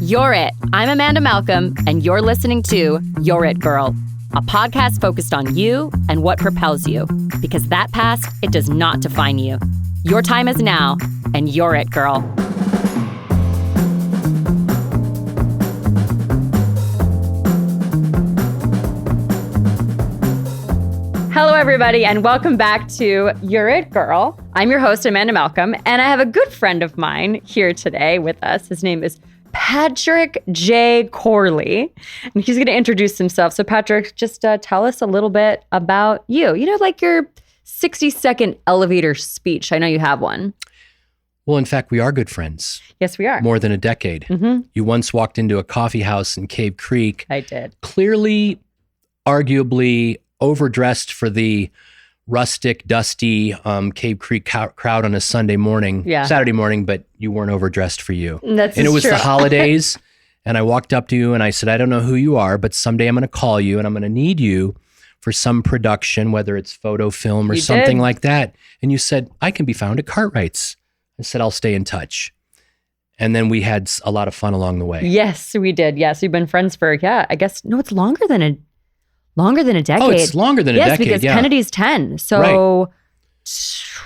You're it. I'm Amanda Malcolm, and you're listening to You're It, Girl, a podcast focused on you and what propels you, because that past, it does not define you. Your time is now, and you're it, girl. Hello, everybody, and welcome back to You're It, Girl. I'm your host, Amanda Malcolm, and I have a good friend of mine here today with us. His name is Patrick J. Corley, and he's going to introduce himself. So, Patrick, just tell us a little bit about you. You know, like your 60-second elevator speech. I know you have one. Well, in fact, we are good friends. Yes, we are. More than a decade. Mm-hmm. You once walked into a coffee house in Cave Creek. I did. Clearly, arguably overdressed for the rustic, dusty Cave Creek crowd on a Saturday morning, but you weren't overdressed for you. And it was true. The holidays, and I walked up to you and I said, I don't know who you are, but someday I'm going to call you and I'm going to need you for some production, whether it's photo, film, or something like that. And you said, I can be found at Cartwright's. I said, I'll stay in touch. And then we had a lot of fun along the way. Yes, we did. Yes, we've been friends for, I guess, no, it's longer than a decade. Oh, it's longer than a decade, Yes, because Kennedy's 10. So,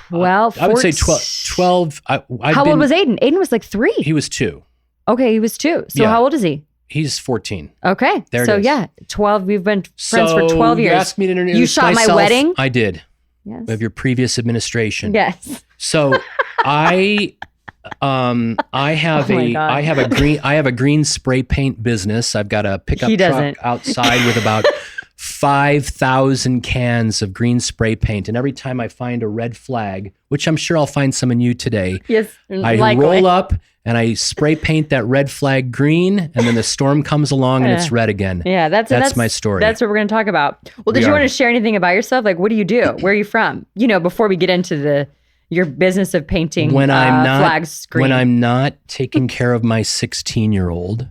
12, I would say 12. How old was Aiden? Aiden was like 3. He was 2. Okay, he was 2. So how old is he? He's 14. Okay. There so it is. 12. We've been friends for 12 years. You asked me to introduce You shot myself. my wedding? I did. Yes. Of your previous administration. Yes. So I have a green spray paint business. I've got a pickup truck outside with about 5,000 cans of green spray paint. And every time I find a red flag, which I'm sure I'll find some in you today, I roll up and I spray paint that red flag green, and then the storm comes along and it's red again. Yeah, that's my story. That's what we're going to talk about. Well, did you want to share anything about yourself? Like, what do you do? Where are you from? You know, before we get into your business of painting flags green. When I'm not taking care of my 16-year-old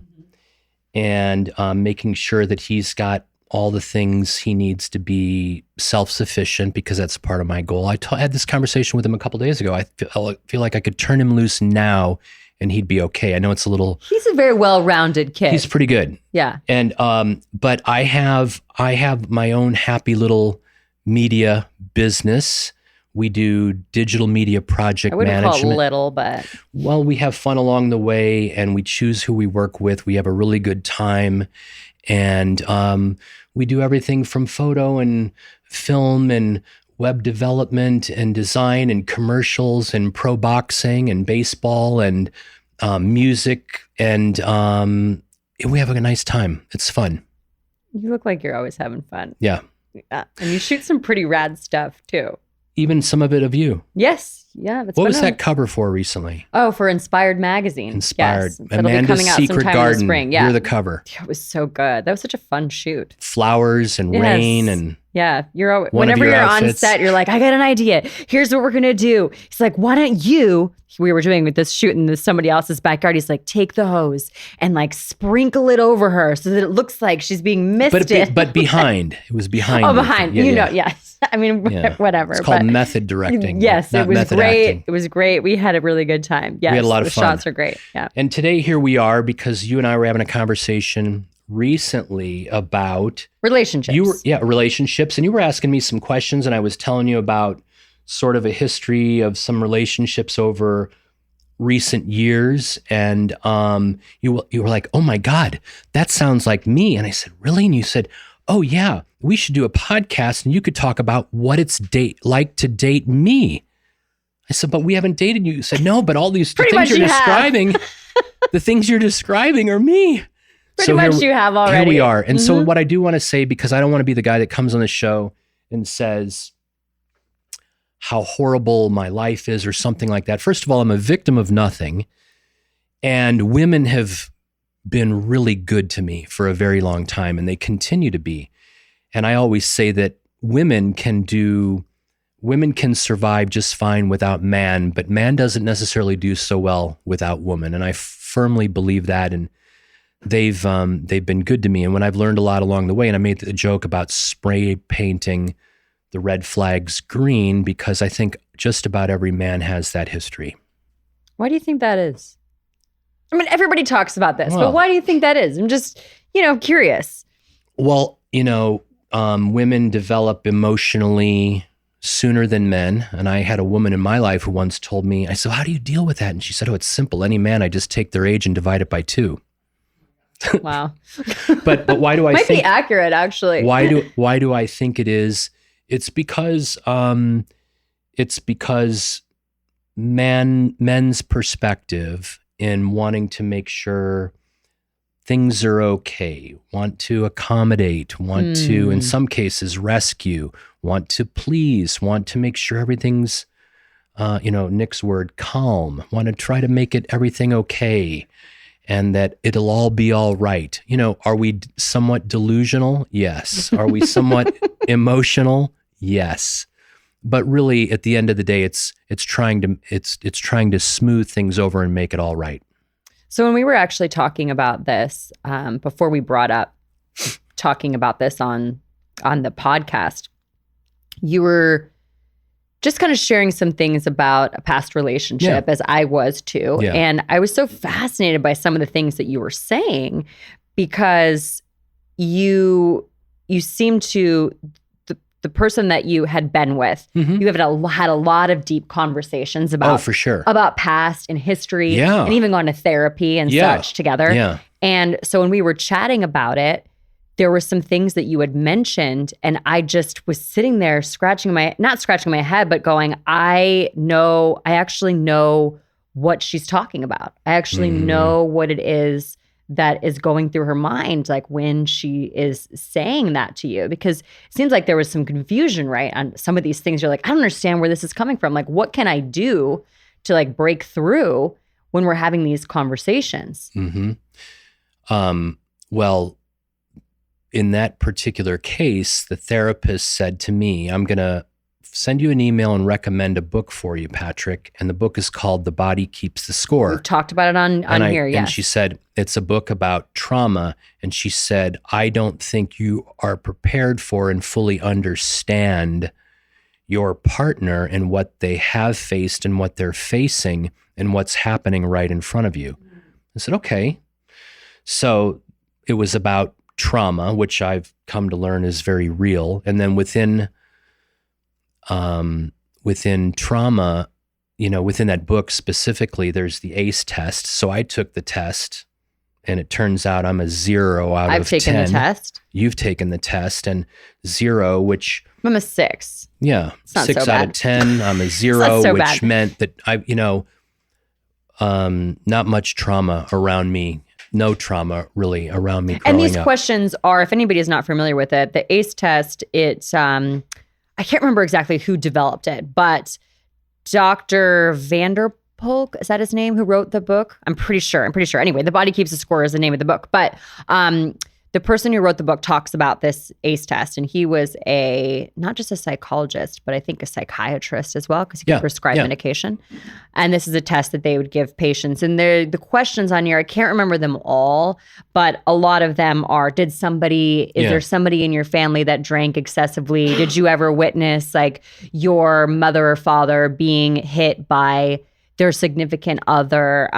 and making sure that he's got all the things he needs to be self-sufficient, because that's part of my goal. I had this conversation with him a couple days ago. I feel like I could turn him loose now and he'd be okay. I know it's a little... He's a very well-rounded kid. He's pretty good. Yeah. And but I have my own happy little media business. We do digital media project management. I wouldn't call it little, but... Well, we have fun along the way and we choose who we work with. We have a really good time. And we do everything from photo and film and web development and design and commercials and pro boxing and baseball and music. And we have a nice time. It's fun. You look like you're always having fun. Yeah. And you shoot some pretty rad stuff too. Even some of it of you. Yes. Yeah. What was that cover for recently? Oh, for Inspired Magazine. Inspired. Yes. Amanda's Secret Garden. Spring. Yeah. You're the cover. It was so good. That was such a fun shoot. Flowers and rain and... Yeah. Whenever you're on set, you're like, I got an idea. Here's what we're going to do. He's like, why don't you... We were doing with this shoot in somebody else's backyard. He's like, take the hose and like sprinkle it over her so that it looks like she's being misted. But behind. It was behind. Oh, behind. Yes. I mean, whatever. It's called method directing. Yes, it was great. Acting. It was great. We had a really good time. Yes, we had a lot of fun. The shots are great. Yeah. And today here we are because you and I were having a conversation recently about relationships. Relationships. And you were asking me some questions and I was telling you about sort of a history of some relationships over recent years. And you were like, oh my God, that sounds like me. And I said, really? And you said, oh yeah, we should do a podcast and you could talk about what it's like to date me. I said, but we haven't dated you. You said, no, but all these things you're describing, the things you're describing are me. Pretty much you have already. Here we are. And so what I do want to say, because I don't want to be the guy that comes on the show and says how horrible my life is or something like that. First of all, I'm a victim of nothing. And women have been really good to me for a very long time, and they continue to be. And I always say that women can survive just fine without man, but man doesn't necessarily do so well without woman. And I firmly believe that. And they've been good to me. And when I've learned a lot along the way, and I made the joke about spray painting the red flags green, because I think just about every man has that history. Why do you think that is? I mean, everybody talks about this, Well, but why do you think that is? I'm just, curious. Well, women develop emotionally sooner than men. And I had a woman in my life who once told me, I said, how do you deal with that? And she said, oh, it's simple. Any man, I just take their age and divide it by 2. Wow. But why do I Might think be accurate, actually. why do I think it is? It's because men's perspective in wanting to make sure things are okay, want to accommodate, want to, in some cases, rescue, want to please, want to make sure everything's, Nick's word, calm, want to try to make everything okay, and that it'll all be all right. Are we somewhat delusional? Yes. Are we somewhat emotional? Yes. But really, at the end of the day, it's trying to smooth things over and make it all right. So when we were actually talking about this, before we brought up talking about this on the podcast, you were just kind of sharing some things about a past relationship, as I was too. Yeah. And I was so fascinated by some of the things that you were saying, because you seem to, the person that you had been with, you have had a lot of deep conversations about, for sure, about past and history, Yeah. and even gone to therapy and such together. Yeah. And so when we were chatting about it, there were some things that you had mentioned, and I just was sitting there not scratching my head, but going, I actually know what she's talking about. I actually know what it is that is going through her mind, like when she is saying that to you, because it seems like there was some confusion, right? On some of these things, you're like, I don't understand where this is coming from. Like, what can I do to like break through when we're having these conversations? Well, in that particular case, the therapist said to me, I'm going to send you an email and recommend a book for you, Patrick. And the book is called The Body Keeps the Score. We've talked about it on here, yes. And she said, it's a book about trauma. And she said, I don't think you are prepared for and fully understand your partner and what they have faced and what they're facing and what's happening right in front of you. I said, okay. So it was about trauma, which I've come to learn is very real. And then within trauma, within that book specifically, there's the ACE test. So I took the test, and it turns out I'm a 0 out of 10. I've taken the test. You've taken the test, and 0, which I'm a 6. Yeah, it's not 6 so out bad. of 10. I'm a 0, so which bad. meant that not much trauma around me. No trauma really around me growing And these up. questions are, if anybody is not familiar with it, the ACE test, it's, I can't remember exactly who developed it, but Dr. Vanderpolk, is that his name, who wrote the book? I'm pretty sure. Anyway, The Body Keeps the Score is the name of the book. But the person who wrote the book talks about this ACE test, and he was not just a psychologist, but I think a psychiatrist as well, because he could prescribe medication. And this is a test that they would give patients. And the questions on here, I can't remember them all, but a lot of them are, is there somebody in your family that drank excessively? Did you ever witness like your mother or father being hit by their significant other?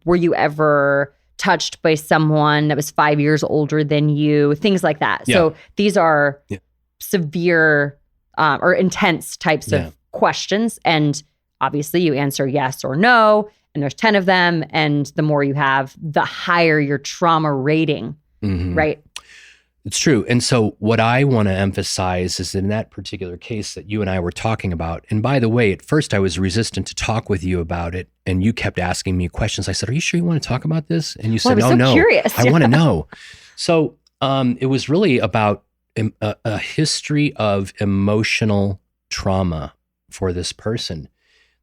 Were you ever touched by someone that was 5 years older than you? Things like that. Yeah. So these are severe or intense types of questions. And obviously you answer yes or no, and there's 10 of them. And the more you have, the higher your trauma rating, right? It's true. And so what I want to emphasize is in that particular case that you and I were talking about, and by the way, at first I was resistant to talk with you about it, and you kept asking me questions. I said, are you sure you want to talk about this? And you said, no, curious. I want to know. So it was really about a history of emotional trauma for this person,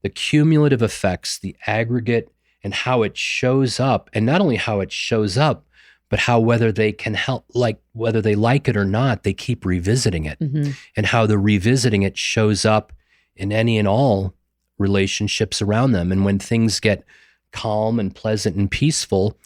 the cumulative effects, the aggregate, and how it shows up, and not only how it shows up, but how whether they can help, like whether they like it or not, they keep revisiting it, and how the revisiting it shows up in any and all relationships around them. And when things get calm and pleasant and peaceful,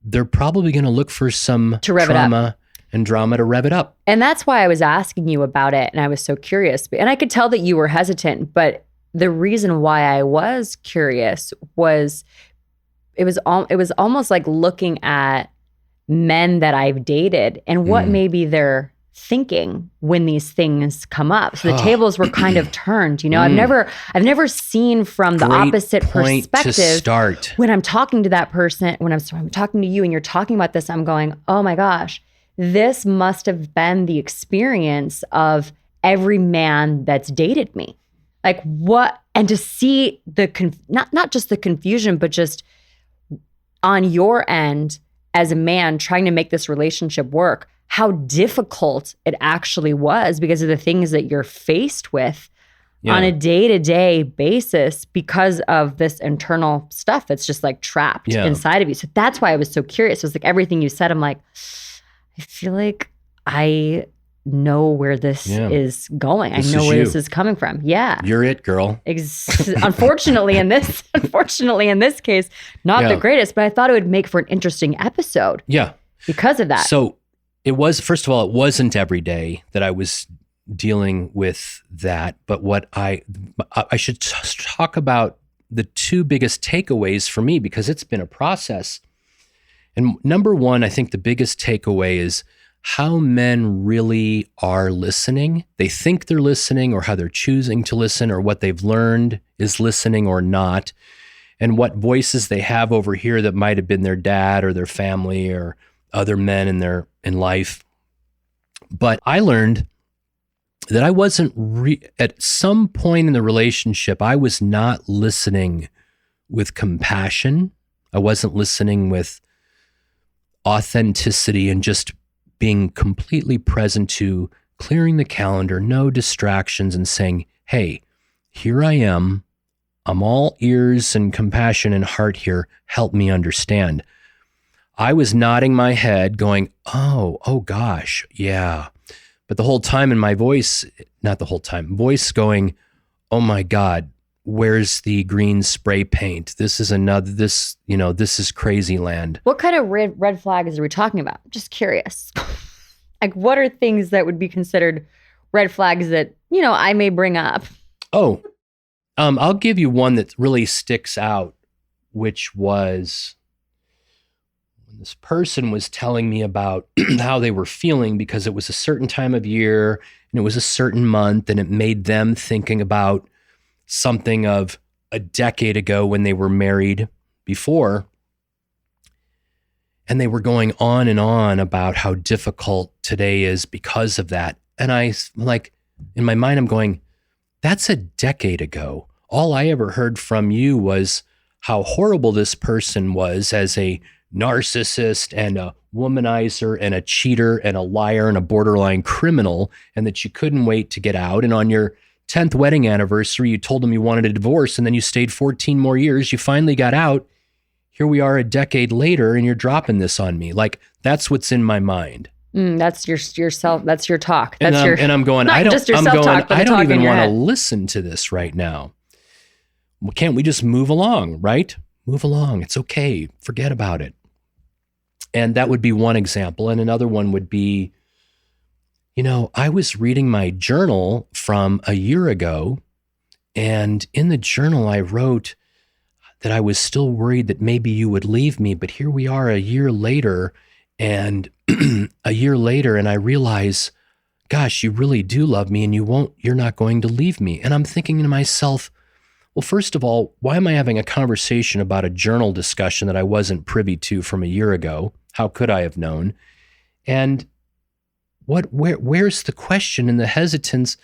they're probably going to look for some trauma and drama to rev it up. And that's why I was asking you about it, and I was so curious. And I could tell that you were hesitant, but the reason why I was curious was it was almost like looking at men that I've dated and what maybe they're thinking when these things come up. So the tables were kind of turned, you know. I've never seen from the opposite perspective. To start. When I'm talking to that person, when I'm talking to you and you're talking about this, I'm going, oh my gosh, this must have been the experience of every man that's dated me. Like what, and to see the, not just the confusion, but just on your end as a man trying to make this relationship work, how difficult it actually was because of the things that you're faced with on a day-to-day basis because of this internal stuff that's just like trapped inside of you. So that's why I was so curious. It was like everything you said, I'm like, I feel like I know where this is going. I know where this is coming from. Yeah. You're it, girl. Unfortunately, in this case, not the greatest, but I thought it would make for an interesting episode. Yeah. Because of that. So it was, first of all, it wasn't every day that I was dealing with that, but what I should talk about the two biggest takeaways for me, because it's been a process. And number one, I think the biggest takeaway is how men really are listening. They think they're listening, or how they're choosing to listen, or what they've learned is listening or not, and what voices they have over here that might have been their dad or their family or other men in life. But I learned that I wasn't at some point in the relationship, I was not listening with compassion. I wasn't listening with authenticity and just being completely present to clearing the calendar, no distractions, and saying, hey, here I am. I'm all ears and compassion and heart here. Help me understand. I was nodding my head going, oh gosh, yeah. But the whole time in my voice, not the whole time, voice going, oh my God, where's the green spray paint? This is this is crazy land. What kind of red flags are we talking about? I'm just curious. Like, what are things that would be considered red flags that, I may bring up? Oh, I'll give you one that really sticks out, which was when this person was telling me about how they were feeling because it was a certain time of year and it was a certain month, and it made them thinking about something of a decade ago when they were married before. And they were going on and on about how difficult today is because of that. And I, like, in my mind, I'm going, that's a decade ago. All I ever heard from you was how horrible this person was as a narcissist and a womanizer and a cheater and a liar and a borderline criminal, and that you couldn't wait to get out. And on your 10th wedding anniversary, you told him you wanted a divorce, and then you stayed 14 more years. You finally got out. Here we are a decade later, and you're dropping this on me. Like, that's what's in my mind. That's yourself. That's your talk. And I'm going, I don't even want to listen to this right now. Well, can't we just move along, right? Move along. It's okay. Forget about it. And that would be one example. And another one would be, I was reading my journal from a year ago, and in the journal I wrote that I was still worried that maybe you would leave me, but here we are a year later, and and I realize, gosh, you really do love me, and you're not going to leave me. And I'm thinking to myself, well, first of all, why am I having a conversation about a journal discussion that I wasn't privy to from a year ago? How could I have known? And where's the question and the hesitance?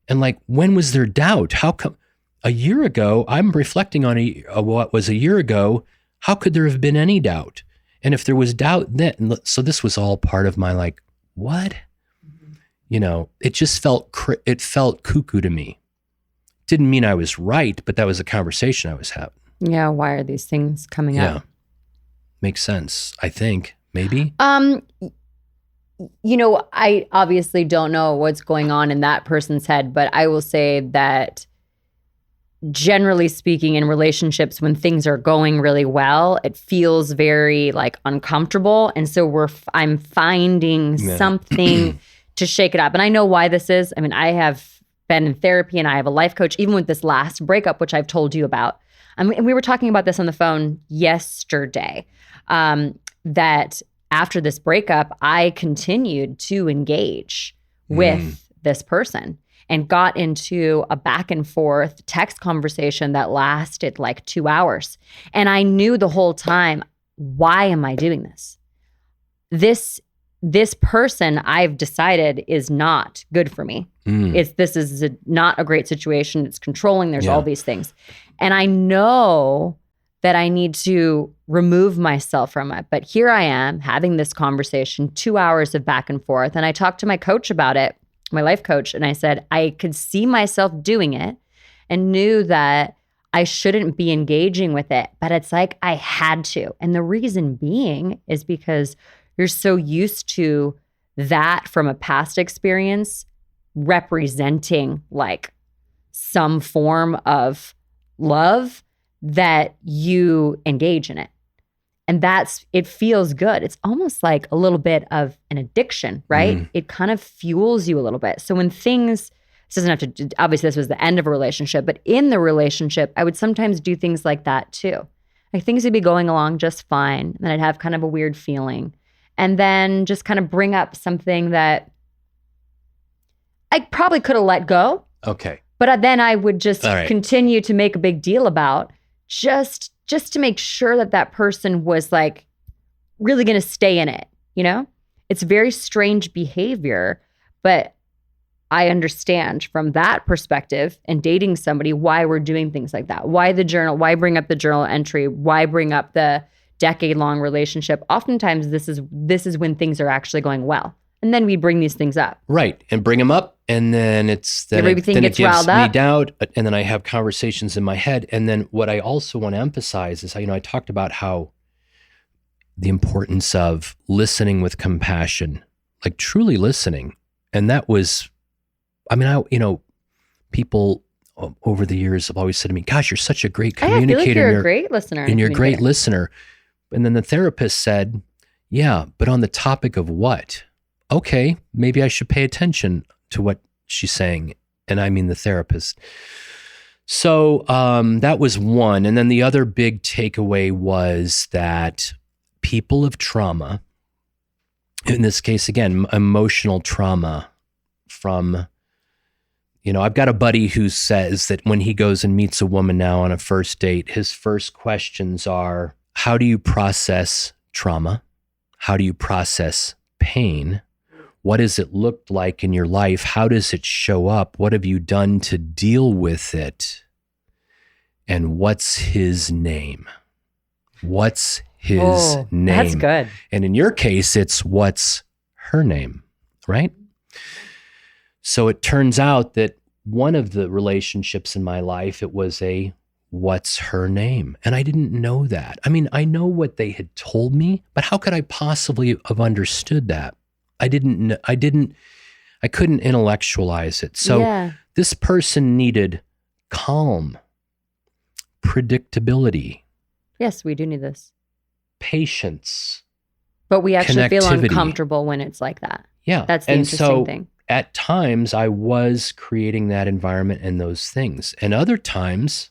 And like, when was there doubt? How come a year ago, I'm reflecting on what was a year ago, how could there have been any doubt? And if there was doubt then, so this was all part of my like, what? It just felt cuckoo to me. Didn't mean I was right, but that was a conversation I was having. Yeah, why are these things coming up? Makes sense, I think. Maybe. I obviously don't know what's going on in that person's head, but I will say that generally speaking, in relationships, when things are going really well, it feels very like uncomfortable. And so I'm finding something to shake it up. And I know why this is. I mean, I have been in therapy and I have a life coach, even with this last breakup, which I've told you about. And we were talking about this on the phone yesterday, that after this breakup, I continued to engage with this person and got into a back and forth text conversation that lasted like 2 hours. And I knew the whole time, why am I doing this? This person I've decided is not good for me. This is not a great situation. It's controlling. There's all these things. And I know that I need to remove myself from it. But here I am having this conversation, 2 hours of back and forth. And I talked to my coach about it, my life coach, and I said, I could see myself doing it and knew that I shouldn't be engaging with it. But it's like I had to. And the reason being is because you're so used to that from a past experience representing like some form of love that you engage in it. And it feels good. It's almost like a little bit of an addiction, right? It kind of fuels you a little bit. So when this doesn't have to, obviously this was the end of a relationship, but in the relationship, I would sometimes do things like that too. Like things would be going along just fine. And then I'd have kind of a weird feeling. And then just kind of bring up something that I probably could have let go. Okay. But then I would just continue to make a big deal about just to make sure that person was like really going to stay in it, you know? It's very strange behavior, but I understand from that perspective and dating somebody why we're doing things like that. Why the journal, why bring up the journal entry, why bring up the decade-long relationship. Oftentimes this is when things are actually going well. And then we bring these things up. Right. And bring them up. And then everything gets riled up. Me doubt. And then I have conversations in my head. And then what I also want to emphasize is, I talked about how the importance of listening with compassion, like truly listening. And that was, people over the years have always said to me, gosh, you're such a great communicator. I feel like you're a great listener. And you're a great listener. And then the therapist said, yeah, but on the topic of what? Okay, maybe I should pay attention to what she's saying. And I mean the therapist. So that was one. And then the other big takeaway was that people of trauma, in this case, again, emotional trauma from, I've got a buddy who says that when he goes and meets a woman now on a first date, his first questions are, how do you process trauma? How do you process pain? What does it look like in your life? How does it show up? What have you done to deal with it? And what's his name? What's his name? That's good. And in your case, it's what's her name, right? So it turns out that one of the relationships in my life, it was a what's her name? And I didn't know that. I mean, I know what they had told me, but how could I possibly have understood that? I couldn't intellectualize it. So this person needed calm, predictability. Yes, we do need this. Patience. But we actually feel uncomfortable when it's like that. Yeah. That's the interesting thing. At times I was creating that environment and those things. And other times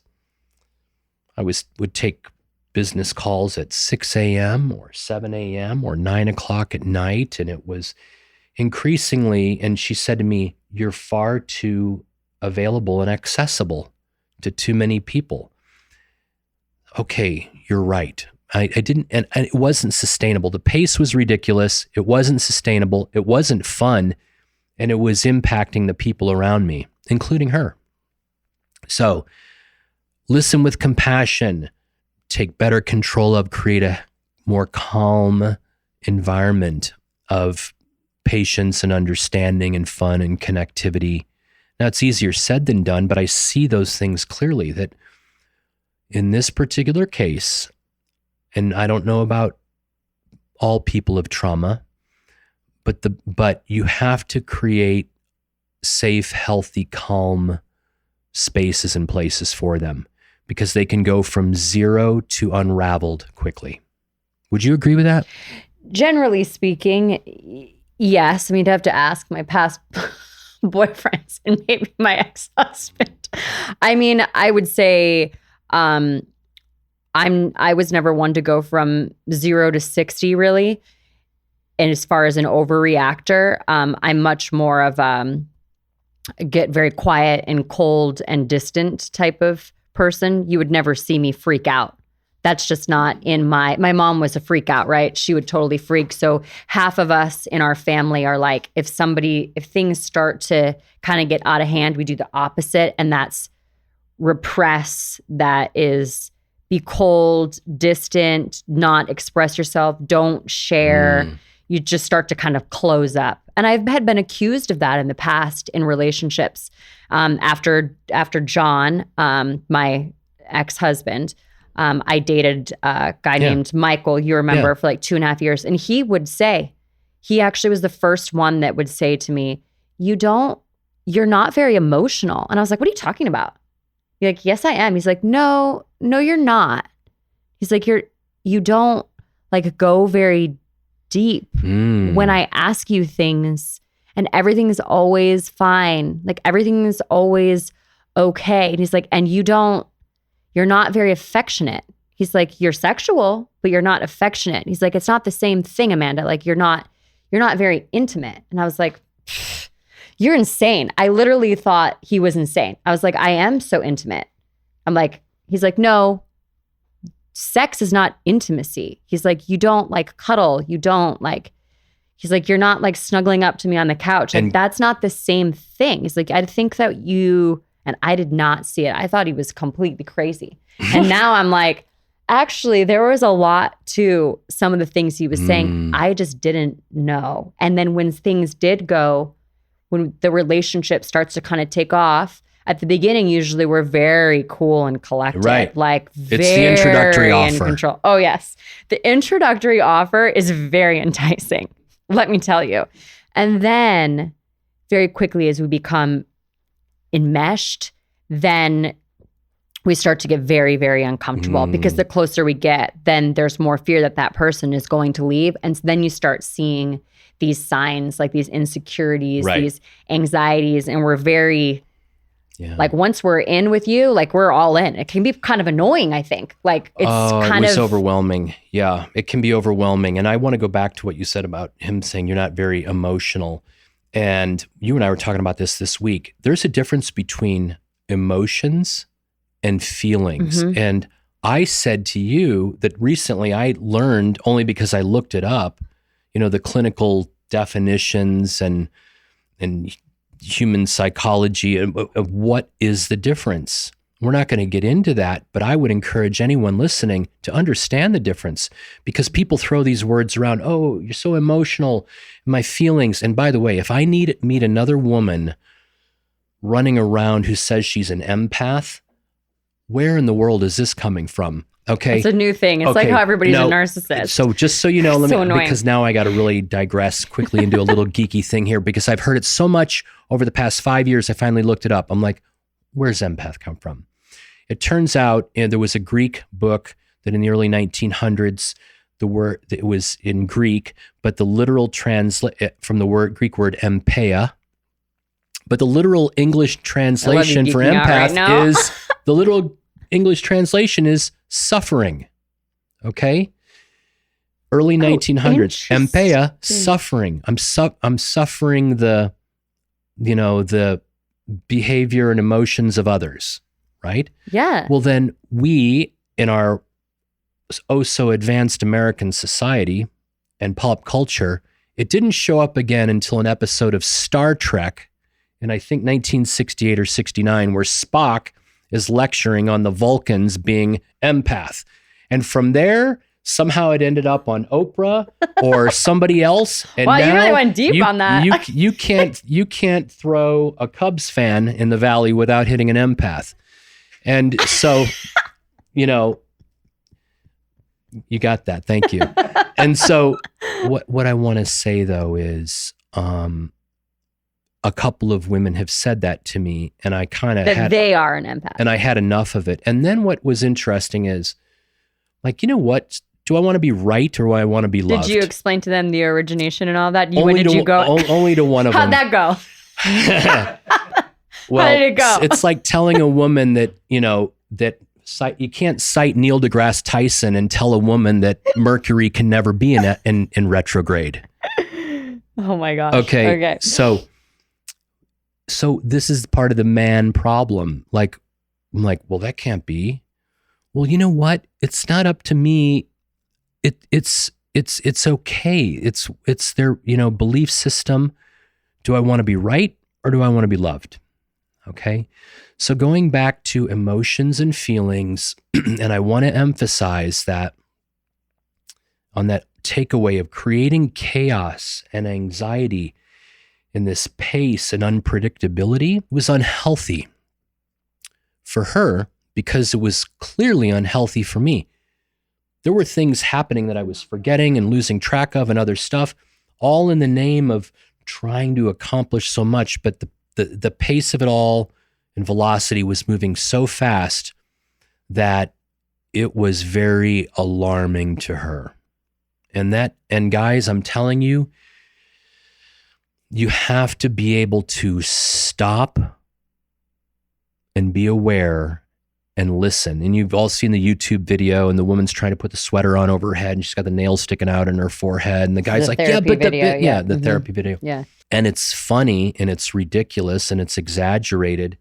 I would take business calls at 6 a.m. or 7 a.m. or 9 o'clock at night. And it was increasingly, and she said to me, you're far too available and accessible to too many people. Okay, you're right. I didn't, and it wasn't sustainable. The pace was ridiculous. It wasn't sustainable. It wasn't fun. And it was impacting the people around me, including her. So listen with compassion, take better control of, create a more calm environment of patience and understanding and fun and connectivity. Now, it's easier said than done, but I see those things clearly, that in this particular case, and I don't know about all people of trauma, but you have to create safe, healthy, calm spaces and places for them, because they can go from zero to unraveled quickly. Would you agree with that? Generally speaking, yes. I mean, I'd have to ask my past boyfriends and maybe my ex-husband. I mean, I would say I was never one to go from 0 to 60 really. And as far as an overreactor, I'm much more of get very quiet and cold and distant type of person. You would never see me freak out. That's just not in my mom was a freak out, right? She would totally freak. So half of us in our family are like, if things start to kind of get out of hand, we do the opposite. And that's repress. That is be cold, distant, not express yourself, don't share. You just start to kind of close up. And I've had been accused of that in the past in relationships. After John, my ex-husband, I dated a guy named Michael, you remember, for like 2.5 years. And he actually was the first one that would say to me, you're not very emotional. And I was like, what are you talking about? He's like, yes, I am. He's like, no, you're not. He's like, you don't like go very deep when I ask you things, and everything's always fine. Like everything is always okay. And he's like, and you're not very affectionate. He's like, you're sexual, but you're not affectionate. He's like, it's not the same thing, Amanda. Like you're not very intimate. And I was like, you're insane. I literally thought he was insane. I was like, I am so intimate. He's like, no, sex is not intimacy. He's like, you don't like cuddle. You don't like, he's like, you're not like snuggling up to me on the couch. Like that's not the same thing. He's like, I think that and I did not see it. I thought he was completely crazy. And now I'm like, actually, there was a lot to some of the things he was saying. I just didn't know. And then when things did go, when the relationship starts to kind of take off, at the beginning, usually we're very cool and collected. Right. Like very it's the introductory offer. In control. Oh, yes. The introductory offer is very enticing, let me tell you. And then very quickly as we become enmeshed, then we start to get very, very uncomfortable because the closer we get, then there's more fear that person is going to leave. And then you start seeing these signs, like these insecurities, these anxieties, and we're very... like once we're in with you, like we're all in. It can be kind of annoying, I think. Like it was overwhelming. Yeah, it can be overwhelming. And I want to go back to what you said about him saying you're not very emotional. And you and I were talking about this week. There's a difference between emotions and feelings. And I said to you that recently I learned, only because I looked it up, the clinical definitions and human psychology of what is the difference. We're not going to get into that, but I would encourage anyone listening to understand the difference, because people throw these words around. Oh, you're so emotional, my feelings. And by the way, if I meet another woman running around who says she's an empath, where in the world is this coming from? Okay. It's a new thing. It's like how everybody's a narcissist. So just so you know, because now I got to really digress quickly and do a little geeky thing here, because I've heard it so much over the past 5 years. I finally looked it up. I'm like, where's empath come from? It turns out there was a Greek book that in the early 1900s, it was in Greek, but the literal from the Greek word empaia, but the literal English translation for empath is the literal English translation is suffering. Okay? Early 1900s. Empaia, suffering. I'm suffering the behavior and emotions of others, right? Yeah. Well, then we, in our so advanced American society and pop culture, it didn't show up again until an episode of Star Trek in, I think, 1968 or 69, where Spock is lecturing on the Vulcans being empath. And from there, somehow it ended up on Oprah or somebody else. And wow, now you really went deep on that. You can't throw a Cubs fan in the valley without hitting an empath. And so, you got that. Thank you. And so what I want to say though is, a couple of women have said that to me, and I kind of had... they are an empath. And I had enough of it. And then what was interesting is, like, what? Do I want to be right or do I want to be loved? Did you explain to them the origination and all that? Only to one of them. How'd that go? Well, how did it go? It's like telling a woman that, that cite Neil deGrasse Tyson and tell a woman that Mercury can never be in retrograde. Oh my gosh. Okay. So this is part of the man problem. Like, I'm like, well, that can't be. Well, you know what? It's not up to me. It's okay. It's their, belief system. Do I want to be right or do I want to be loved? Okay. So going back to emotions and feelings, and I want to emphasize that on that takeaway of creating chaos and anxiety in this pace and unpredictability was unhealthy for her because it was clearly unhealthy for me. There were things happening that I was forgetting and losing track of and other stuff, all in the name of trying to accomplish so much. But the pace of it all and velocity was moving so fast that it was very alarming to her. And guys, I'm telling you, you have to be able to stop and be aware and listen. And you've all seen the YouTube video, and the woman's trying to put the sweater on over her head, and she's got the nails sticking out in her forehead. And the guy's like, yeah, but the therapy video. Yeah. And it's funny and it's ridiculous and it's exaggerated.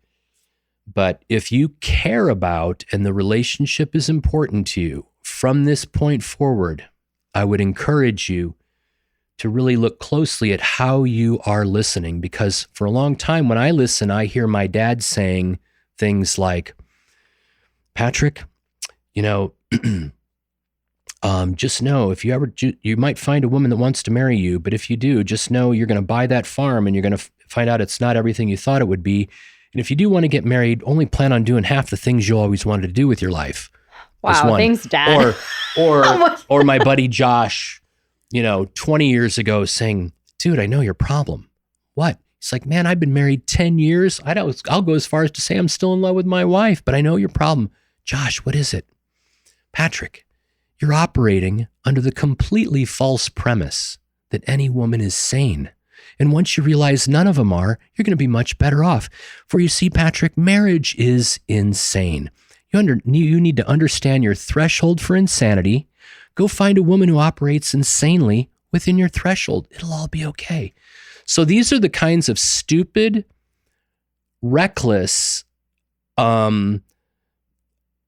But if you care about and the relationship is important to you from this point forward, I would encourage you to really look closely at how you are listening, because for a long time when I listen, I hear my dad saying things like, Patrick, just know if you might find a woman that wants to marry you, but if you do, just know you're going to buy that farm and you're going to find out it's not everything you thought it would be. And if you do want to get married, only plan on doing half the things you always wanted to do with your life. Wow, thanks, Dad. Or my buddy Josh, 20 years ago saying, dude, I know your problem. What? He's like, man, I've been married 10 years. I'll go as far as to say I'm still in love with my wife, but I know your problem. Josh, what is it? Patrick, you're operating under the completely false premise that any woman is sane. And once you realize none of them are, you're going to be much better off. For you see, Patrick, marriage is insane. You need to understand your threshold for insanity. Go find a woman who operates insanely within your threshold. It'll all be okay. So these are the kinds of stupid, reckless,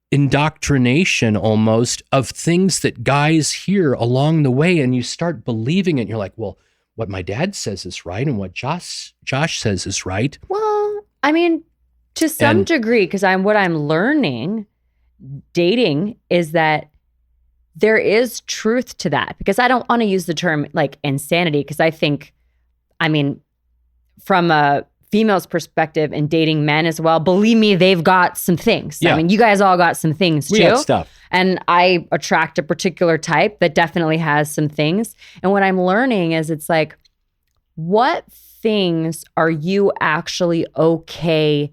indoctrination almost of things that guys hear along the way, and you start believing it. And you're like, well, what my dad says is right and what Josh says is right. Well, I mean, to some degree, because what I'm learning dating is that there is truth to that, because I don't want to use the term like insanity, because I think, from a female's perspective and dating men as well, believe me, they've got some things. Yeah. You guys all got some things too. We got stuff. And I attract a particular type that definitely has some things. And what I'm learning is it's like, what things are you actually okay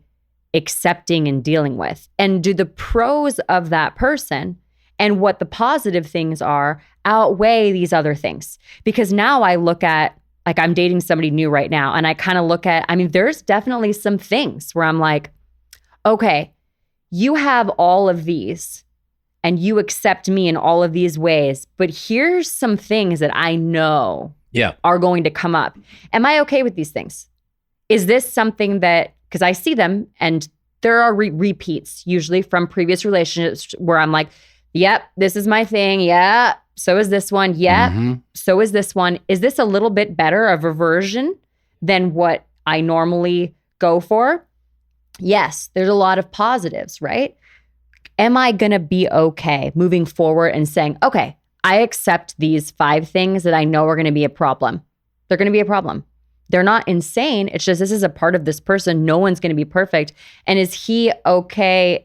accepting and dealing with? And do the pros of that person and what the positive things are outweigh these other things? Because now I look at, like, I'm dating somebody new right now, and I kind of look at, there's definitely some things where I'm like, okay, you have all of these and you accept me in all of these ways, but here's some things that I know are going to come up. Am I okay with these things? Is this something that, because I see them and there are repeats usually from previous relationships where I'm like, yep, this is my thing. Yeah. So is this one. Yeah. So is this one. Is this a little bit better of a version than what I normally go for? Yes. There's a lot of positives, right? Am I going to be okay moving forward and saying, okay, I accept these 5 things that I know are going to be a problem. They're going to be a problem. They're not insane. It's just, this is a part of this person. No one's going to be perfect. And is he okay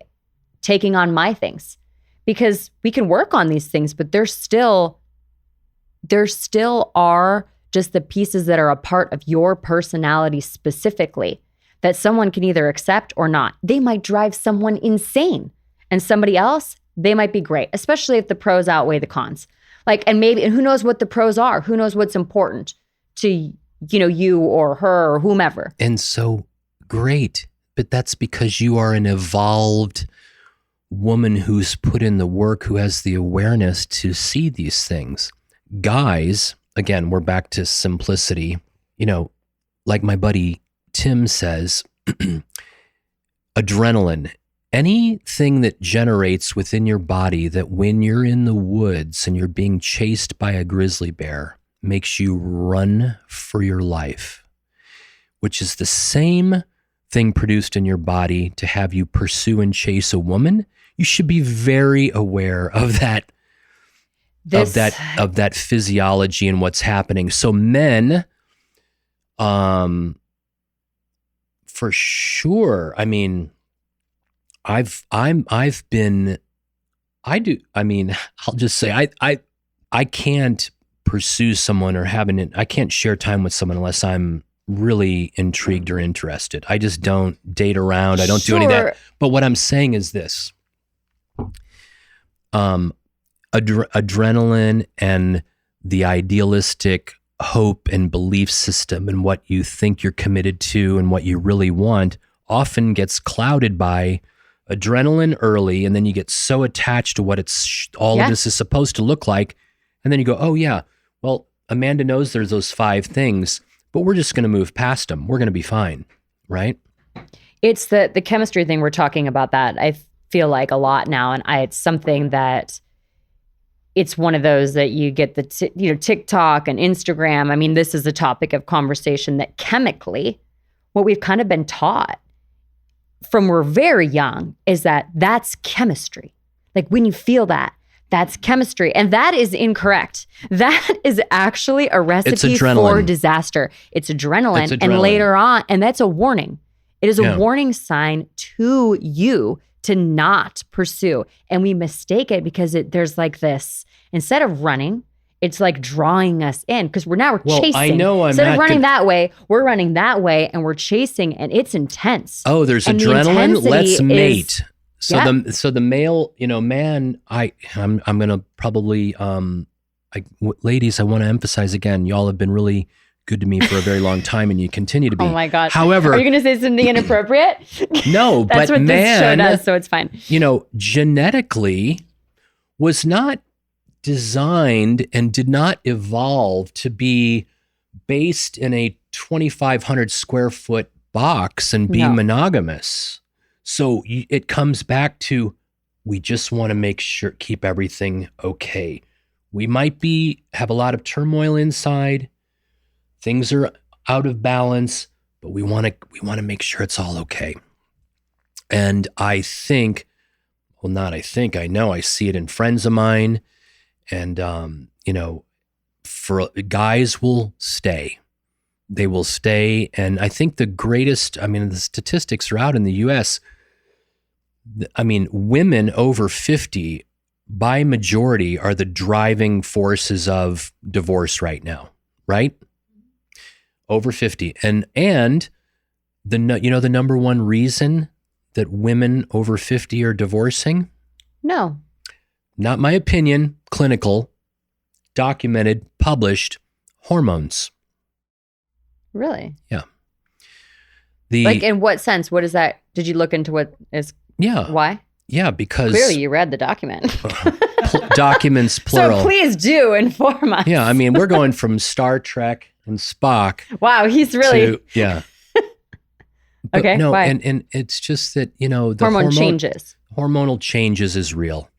taking on my things? Because we can work on these things, but there still are just the pieces that are a part of your personality specifically that someone can either accept or not. They might drive someone insane, and somebody else, they might be great, especially if the pros outweigh the cons. And who knows what the pros are? Who knows what's important to, you or her or whomever. And so great, but that's because you are an evolved woman who's put in the work, who has the awareness to see these things. Guys, again, we're back to simplicity. Like my buddy Tim says, adrenaline, anything that generates within your body that when you're in the woods and you're being chased by a grizzly bear makes you run for your life, which is the same thing produced in your body to have you pursue and chase a woman. You should be very aware of that, of that physiology and what's happening. So men, for sure. I mean, I'll just say I can't pursue someone or I can't share time with someone unless I'm really intrigued or interested. I just don't date around. I don't do any of that. But what I'm saying is this, adrenaline and the idealistic hope and belief system and what you think you're committed to and what you really want often gets clouded by adrenaline early, and then you get so attached to what all of this is supposed to look like, and then you go, oh yeah, well, Amanda knows there's those 5 things, but we're just going to move past them. We're going to be fine, right? It's the chemistry thing. We're talking about that, I feel like, a lot now, and it's something that it's one of those that you get the TikTok and Instagram. I mean, this is a topic of conversation that chemically, what we've kind of been taught from we're very young is that's chemistry. Like when you feel that, that's chemistry. And that is incorrect. That is actually a recipe for disaster. It's adrenaline. And later on, and that's a warning. It is a warning sign to you to not pursue. And we mistake it because there's like this, instead of running, it's like drawing us in because we're chasing. I know instead of running that way, we're running that way and we're chasing, and it's intense. Oh, there's adrenaline. Let's mate. So the male, man, I'm going to probably, ladies, I want to emphasize again, y'all have been really good to me for a very long time, and you continue to be. Oh my God. However, are you going to say something inappropriate? No, that's what this show does, so it's fine. Genetically was not designed and did not evolve to be based in a 2,500 square foot box and be monogamous. So it comes back to, we just want to make sure, keep everything okay. We might have a lot of turmoil inside. Things are out of balance, but we want to make sure it's all okay. And I know I see it in friends of mine, and for guys will stay. They will stay. And I think the statistics are out in the US. Women over 50 by majority are the driving forces of divorce right now, right? Over 50. And the number one reason that women over 50 are divorcing? No. Not my opinion, clinical, documented, published, hormones. Really? Yeah. Like in what sense? What is that? Did you look into what is? Yeah. Why? Yeah, because clearly you read the document. Documents plural. So please do inform us. Yeah, we're going from Star Trek and Spock. Wow, he's really yeah. Okay. No, why? and it's just that the hormonal changes is real.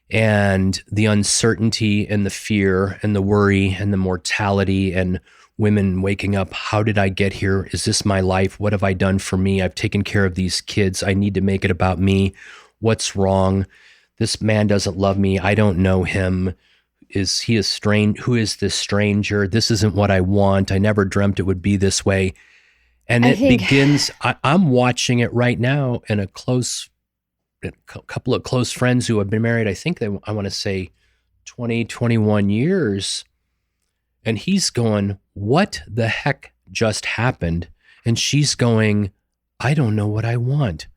And the uncertainty and the fear and the worry and the mortality and women waking up, how did I get here? Is this my life? What have I done for me? I've taken care of these kids. I need to make it about me. What's wrong? This man doesn't love me. I don't know him. Is he a strange? Who is this stranger? This isn't what I want. I never dreamt it would be this way. And begins, I'm watching it right now in a couple of close friends who have been married, I think I want to say 20, 21 years. And he's going, what the heck just happened? And she's going, I don't know what I want.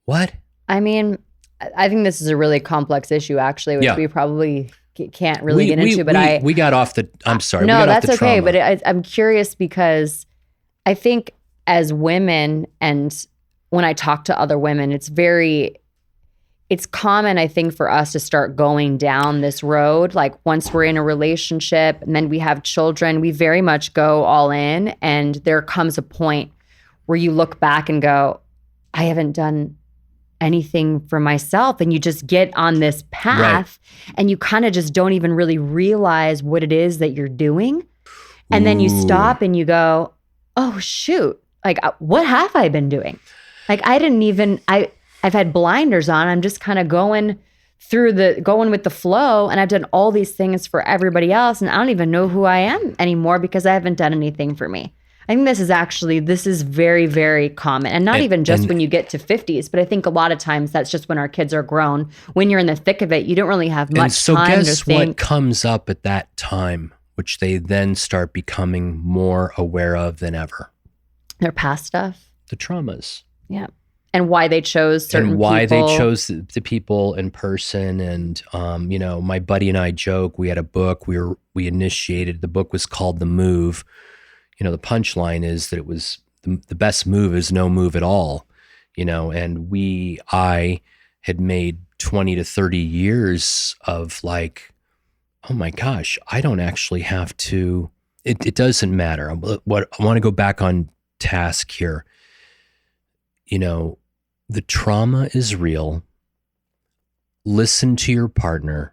What? I think this is a really complex issue, actually, which we probably can't really get into. But we got off the, I'm sorry. No, we got that's off the okay. trauma. But I'm curious because I think as women, and when I talk to other women, it's common, I think, for us to start going down this road. Like once we're in a relationship and then we have children, we very much go all in. And there comes a point where you look back and go, I haven't done anything for myself. And you just get on this path and you kind of just don't even really realize what it is that you're doing. And then you stop and you go, oh, shoot. Like, what have I been doing? Like, I've had blinders on. I'm just kind of going with the flow. And I've done all these things for everybody else. And I don't even know who I am anymore because I haven't done anything for me. I think this is very, very common. And not even just when you get to 50s, but I think a lot of times that's just when our kids are grown. When you're in the thick of it, you don't really have much time to think. So guess what comes up at that time, which they then start becoming more aware of than ever? Their past stuff. The traumas. Yeah. And why they chose certain people. And why they chose the people in person. And, my buddy and I joke, we had a book, we initiated, the book was called The Move. The punchline is that it was the best move is no move at all, and I had made 20 to 30 years of like, oh my gosh, I don't actually have to, it doesn't matter. What I want to go back on task here. The trauma is real. Listen to your partner.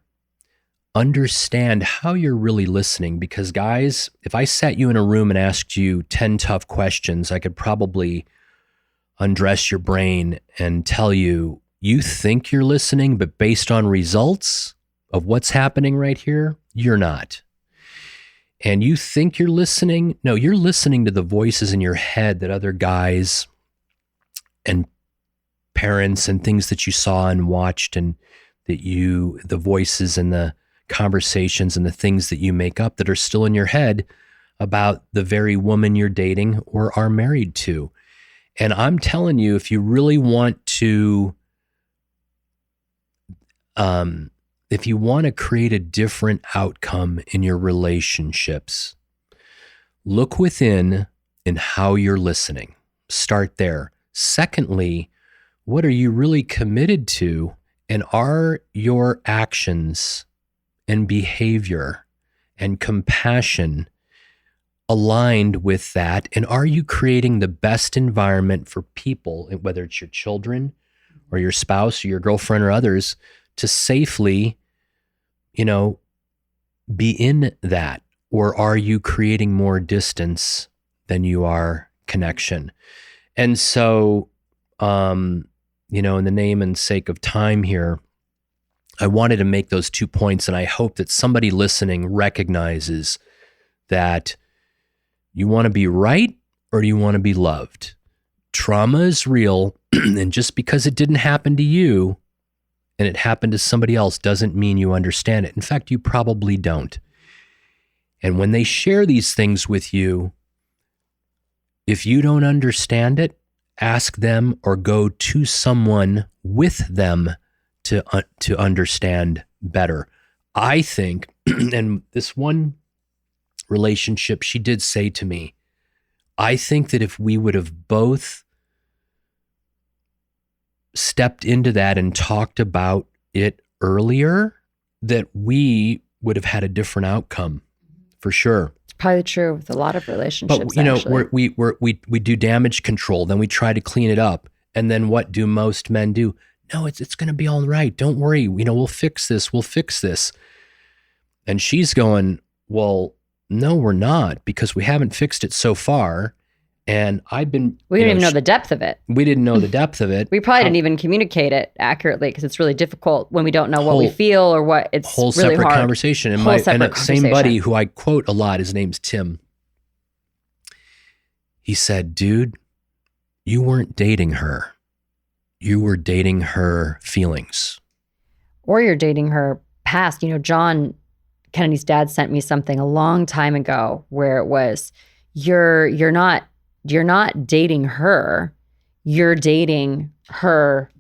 Understand how you're really listening, because guys, if I sat you in a room and asked you 10 tough questions, I could probably undress your brain and tell you, you think you're listening, but based on results of what's happening right here, you're not. And you think you're listening. No, you're listening to the voices in your head that other guys and parents and things that you saw and watched, and the voices and the conversations and the things that you make up that are still in your head about the very woman you're dating or are married to. And I'm telling you, if you really want to, create a different outcome in your relationships, look within in how you're listening. Start there. Secondly, what are you really committed to? And are your actions and behavior and compassion aligned with that? And are you creating the best environment for people, whether it's your children or your spouse or your girlfriend or others, to safely, be in that? Or are you creating more distance than you are connection? And so, in the name and sake of time here, I wanted to make those 2 points, and I hope that somebody listening recognizes that you want to be right or do you want to be loved? Trauma is real, and just because it didn't happen to you and it happened to somebody else doesn't mean you understand it. In fact, you probably don't. And when they share these things with you, if you don't understand it, ask them or go to someone with them to understand better. I think, and this one relationship, she did say to me, I think that if we would have both stepped into that and talked about it earlier, that we would have had a different outcome, for sure. It's probably true with a lot of relationships. But we do damage control, then we try to clean it up, and then what do most men do? No, it's going to be all right. Don't worry. We'll fix this. We'll fix this. And she's going, well, no, we're not, because we haven't fixed it so far. And we didn't even know the depth of it. We didn't know the depth of it. We probably didn't even communicate it accurately, because it's really difficult when we don't know what we feel or what it's whole really separate hard. Conversation. And that same buddy who I quote a lot, his name's Tim. He said, dude, you weren't dating her. You were dating her feelings. Or you're dating her past. John Kennedy's dad sent me something a long time ago where it was, you're not dating her. You're dating her,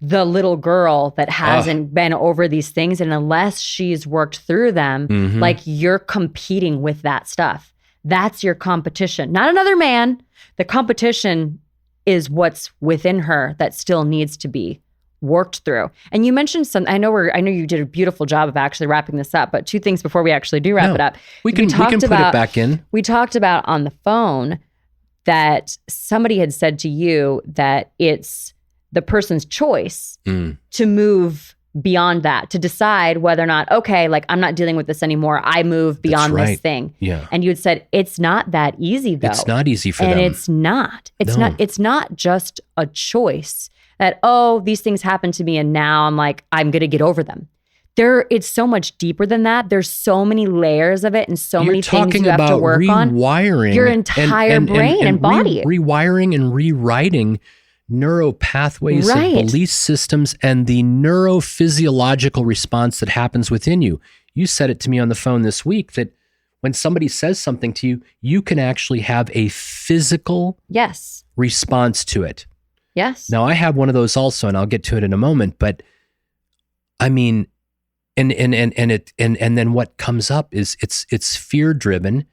the little girl that hasn't been over these things. And unless she's worked through them, like, you're competing with that stuff. That's your competition, not another man. The competition is what's within her that still needs to be worked through. And you mentioned I know you did a beautiful job of actually wrapping this up, but 2 things before we actually do wrap it up. We can put it back in. We talked about on the phone that somebody had said to you that it's the person's choice to move beyond that, to decide whether or not, okay, like I'm not dealing with this anymore. I move beyond this thing. Yeah. And you had said, it's not that easy though. It's not easy for them. And it's not. It's not just a choice that, oh, these things happen to me and now I'm like, I'm going to get over them. It's so much deeper than that. There's so many layers of it and so many things you have to work on. Rewiring your entire brain and body. Rewiring and rewriting neuro pathways and belief systems and the neurophysiological response that happens within you. You said it to me on the phone this week that when somebody says something to you, you can actually have a physical response to it. Yes. Now I have one of those also, and I'll get to it in a moment, but I mean, and then what comes up is it's fear driven.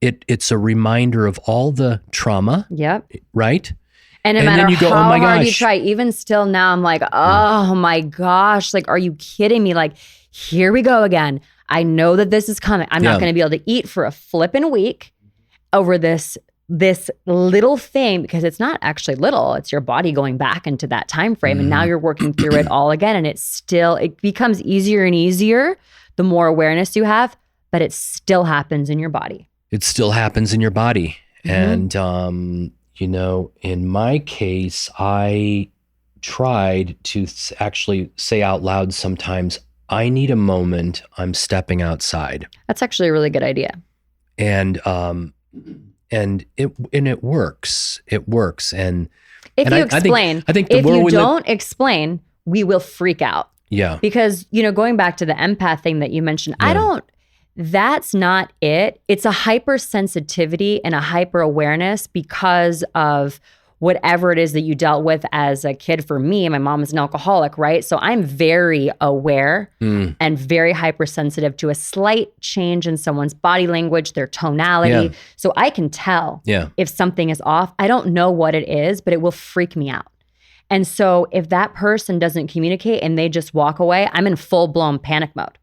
It's a reminder of all the trauma. Yep. Right? And no matter how hard you try, even still now, I'm like, oh my gosh, like, are you kidding me? Like, here we go again. I know that this is coming. I'm not going to be able to eat for a flippin' week over this little thing, because it's not actually little. It's your body going back into that time frame. And now you're working through it all again. And it becomes easier and easier the more awareness you have, but it still happens in your body. It still happens in your body. And, you know, in my case, I tried to actually say out loud sometimes, I need a moment. I'm stepping outside. That's actually a really good idea. And it works. It works. And if you explain, I think if you don't explain, we will freak out. Yeah. Because, you know, going back to the empath thing that you mentioned, that's not it. It's a hypersensitivity and a hyper awareness because of whatever it is that you dealt with as a kid. For me, my mom is an alcoholic, right? So I'm very aware and very hypersensitive to a slight change in someone's body language, their tonality. Yeah. So I can tell if something is off. I don't know what it is, but it will freak me out. And so if that person doesn't communicate and they just walk away, I'm in full-blown panic mode.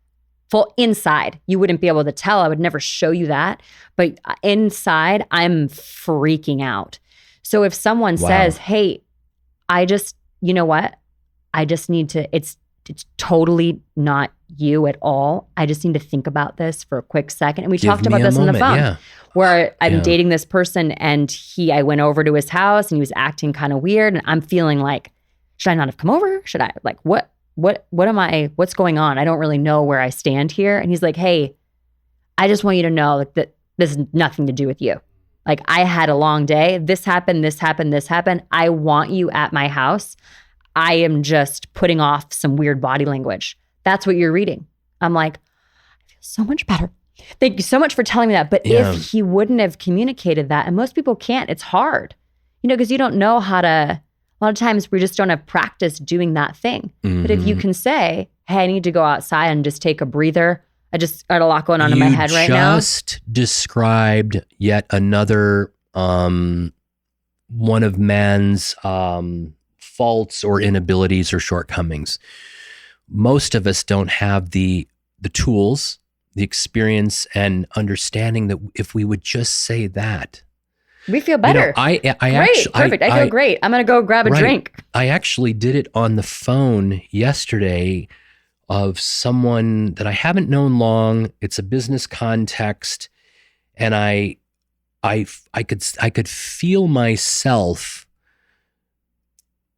Full inside. You wouldn't be able to tell. I would never show you that. But inside, I'm freaking out. So if someone says, hey, you know what? I just need to, it's totally not you at all. I just need to think about this for a quick second. And we talked about this on the phone where I'm dating this person and I went over to his house and he was acting kind of weird. And I'm feeling like, should I not have come over? Should I, like, what's going on? I don't really know where I stand here. And he's like, hey, I just want you to know that this is nothing to do with you. Like, I had a long day. This happened, this happened, this happened. I want you at my house. I am just putting off some weird body language. That's what you're reading. I'm like, I feel so much better. Thank you so much for telling me that. But if he wouldn't have communicated that, and most people can't, it's hard, you know, because you don't know how to, a lot of times we just don't have practice doing that thing. But if you can say, hey, I need to go outside and just take a breather. I just got a lot going on in my head right now. You just described yet another one of man's faults or inabilities or shortcomings. Most of us don't have the tools, the experience and understanding that if we would just say that, we feel better. You know, perfect. I feel great. I'm going to go grab a drink. I actually did it on the phone yesterday of someone that I haven't known long. It's a business context. And I could feel myself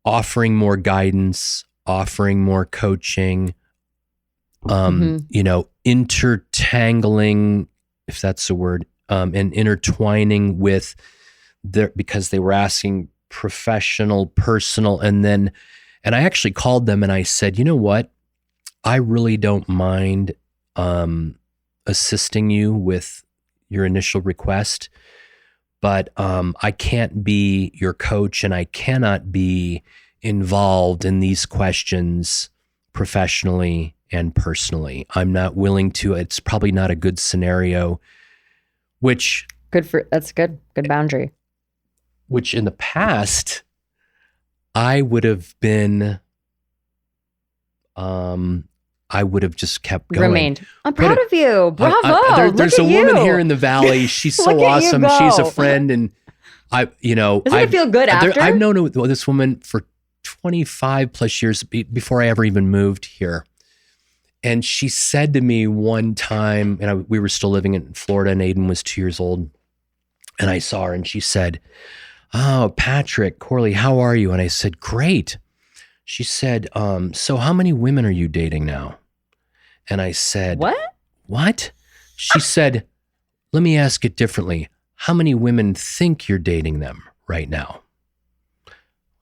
offering more guidance, offering more coaching, you know, intertangling, if that's a word, and intertwining with because they were asking professional, personal, and I actually called them and I said, you know what? I really don't mind assisting you with your initial request, but I can't be your coach and I cannot be involved in these questions professionally and personally. I'm not willing to. It's probably not a good scenario, that's good. Good boundary. Which in the past, I would have been I would have just kept going. Remained. I'm proud of you. Bravo. There's a woman here in the Valley. She's so awesome. She's a friend. And doesn't it feel good after? I've known this woman for 25 plus years before I ever even moved here. And she said to me one time, and we were still living in Florida, and Aiden was 2 years old. And I saw her and she said, "Oh, Patrick Corley, how are you?" And I said, "Great." She said, "So how many women are you dating now?" And I said, What? She said, "Let me ask it differently. How many women think you're dating them right now?" I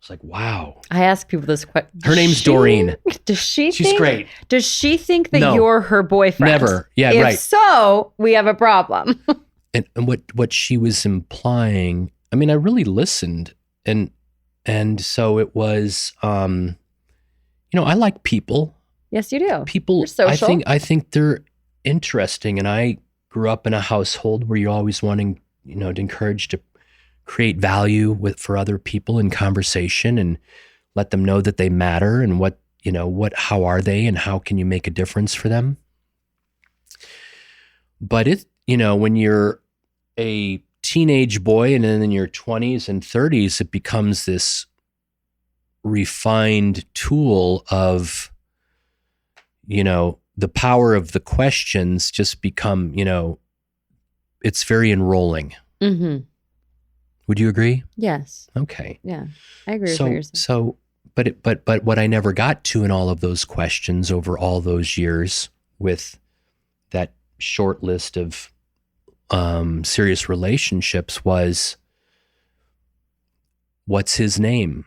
was like, wow. I ask people this question. Her name's Doreen. She's great. Does she think that you're her boyfriend? Never. Yeah, if right. If so, we have a problem. And what she was implying, I mean, I really listened. And so it was, I like people. Yes, you do. People, I think they're interesting. And I grew up in a household where you're always wanting, to encourage to create value for other people in conversation and let them know that they matter and how are they and how can you make a difference for them. But when you're a teenage boy and then in your 20s and 30s, it becomes this refined tool of, the power of the questions just become, it's very enrolling. Mm-hmm. Would you agree? Yes. Okay. Yeah, I agree with what you're saying. But what I never got to in all of those questions over all those years with that short list of serious relationships was, what's his name?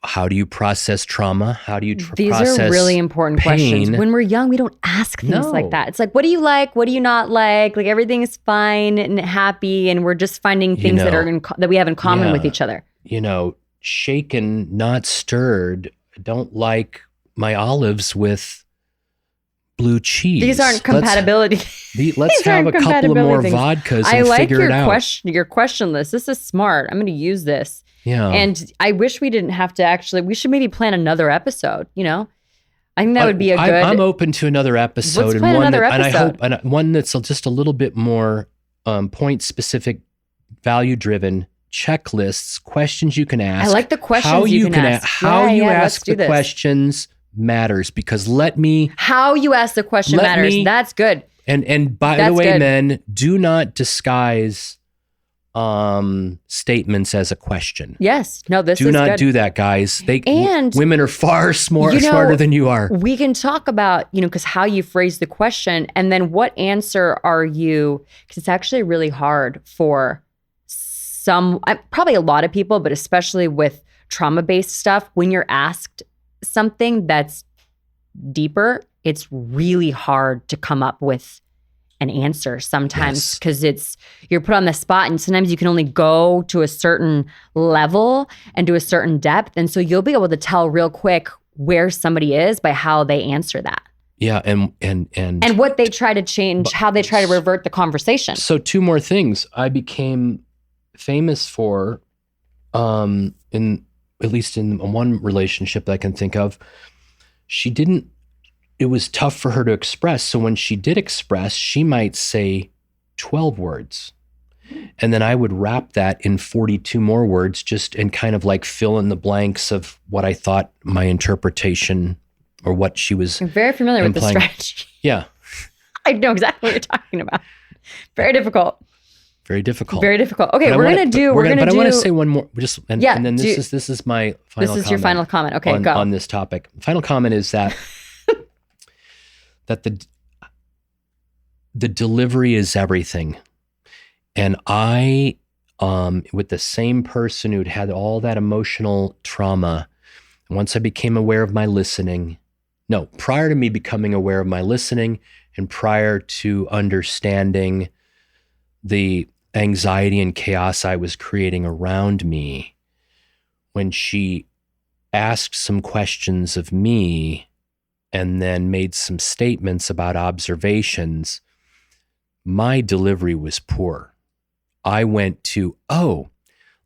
How do you process trauma? How do you process These are really important questions. When we're young, we don't ask things like that. It's like, what do you like? What do you not like? Like everything is fine and happy, and we're just finding things that we have in common with each other. Shaken, not stirred. I don't like my olives with blue cheese. These aren't compatibility. Let's have a couple of more vodkas and figure it out. Your question list. This is smart. I'm going to use this. Yeah. And I wish we didn't have to we should maybe plan another episode, I think that would be a good... I'm open to another episode. Let's plan another episode. And I hope one that's just a little bit more point-specific, value-driven, checklists, questions you can ask. I like the questions you can ask. How you ask the questions matters, because how you ask the question matters. That's good. And by the way, men, do not disguise statements as a question. Yes. No, this is good. Do not do that, guys. Women are far smarter than you are. We can talk about, because how you phrase the question, and then what answer are you, because it's actually really hard for probably a lot of people, but especially with trauma-based stuff, when you're asked something that's deeper, it's really hard to come up with an answer sometimes, because you're put on the spot, and sometimes you can only go to a certain level and to a certain depth. And so you'll be able to tell real quick where somebody is by how they answer that. Yeah. And what they try to change, how they try to revert the conversation. So 2 more things I became famous for, at least in one relationship that I can think of, it was tough for her to express. So when she did express, she might say 12 words. And then I would wrap that in 42 more words, and kind of like fill in the blanks of what I thought my interpretation or what she was I'm very familiar implying. With the strategy. Yeah. I know exactly what you're talking about. Very difficult. Very difficult. Very difficult. Okay, But I want to say one more. And then this is my final comment. This is your final comment. Okay, go. On this topic. Final comment is that that the delivery is everything. And I, with the same person who'd had all that emotional trauma, once I became aware of my listening, prior to me becoming aware of my listening and prior to understanding the anxiety and chaos I was creating around me, when she asked some questions of me and then made some statements about observations, my delivery was poor. I went to,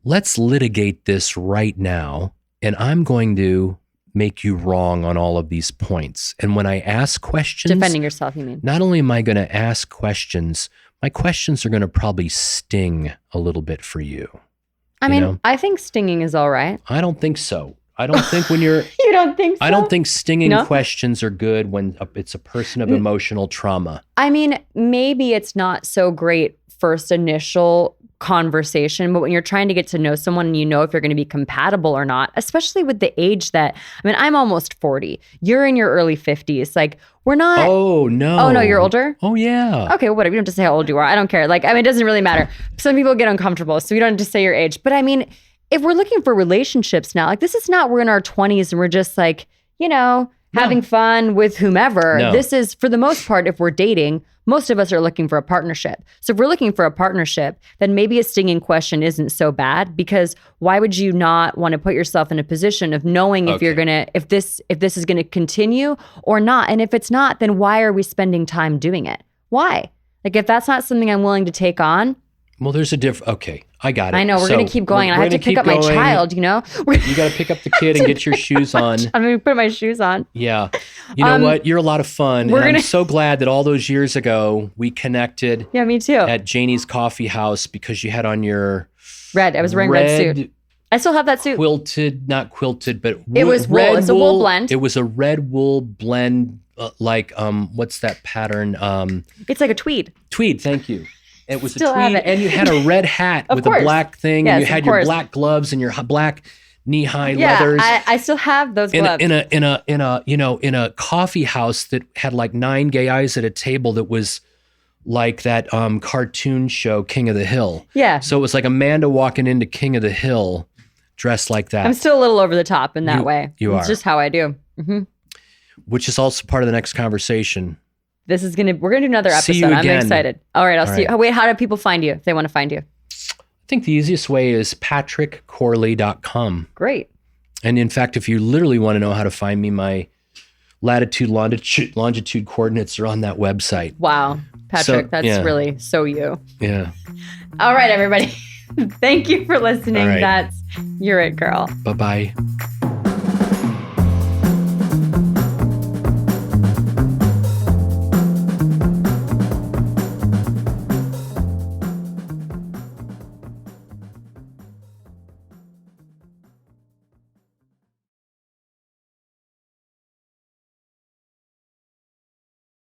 let's litigate this right now. And I'm going to make you wrong on all of these points. And when I ask questions, Defending yourself, you mean? not only am I going to ask questions, my questions are going to probably sting a little bit for you. I mean, I think stinging is all right. I don't think so. I don't think when you're... You don't think so? I don't think stinging questions are good when it's a person of emotional trauma. I mean, maybe it's not so great first initial conversation, but when you're trying to get to know someone and you know if you're going to be compatible or not, especially with the age that, I mean, I'm almost 40. You're in your early 50s. Like, we're not... Oh, no. Oh, no, you're older? Oh, yeah. Okay, well, whatever. You don't have to say how old you are. I don't care. Like, I mean, it doesn't really matter. Some people get uncomfortable, so you don't have to say your age. But I mean, if we're looking for relationships now, like this is not we're in our 20s and we're just like, you know, having fun with whomever. No. This is, for the most part, if we're dating, most of us are looking for a partnership. So if we're looking for a partnership, then maybe a stinging question isn't so bad, because why would you not want to put yourself in a position of knowing if you're gonna, if this is gonna continue or not? And if it's not, then why are we spending time doing it? Why? Like, if that's not something I'm willing to take on. Well, there's a okay, I got it. I know, we're going to keep going. And I have to pick up my child, you know? You got to pick up the kid and get your shoes on. I'm going to put my shoes on. Yeah. You know what? You're a lot of fun. And I'm so glad that all those years ago we connected. Yeah, me too. At Janie's Coffee House, because you had on your... Red. I was wearing red suit. I still have that suit. Not quilted, but it was wool. It's a wool blend. It was a red wool blend, what's that pattern? It's like a tweed. Tweed, thank you. It was Still a tweed, and you had a red hat with a black thing, and you had your black gloves and your black knee-high leathers. I still have those gloves. In a coffee house that had like 9 gay eyes at a table that was like that cartoon show King of the Hill. Yeah. So it was like Amanda walking into King of the Hill dressed like that. I'm still a little over the top in that way. You are. It's just how I do. Mm-hmm. Which is also part of the next conversation. We're gonna do another episode. See you again. I'm excited. All right, I'll see you. Oh, wait, how do people find you if they want to find you? I think the easiest way is patrickcorley.com. Great. And in fact, if you literally want to know how to find me, my latitude, longitude coordinates are on that website. Wow, Patrick, that's really so you. Yeah. All right, everybody. Thank you for listening. Right. That's You're It Girl. Bye-bye.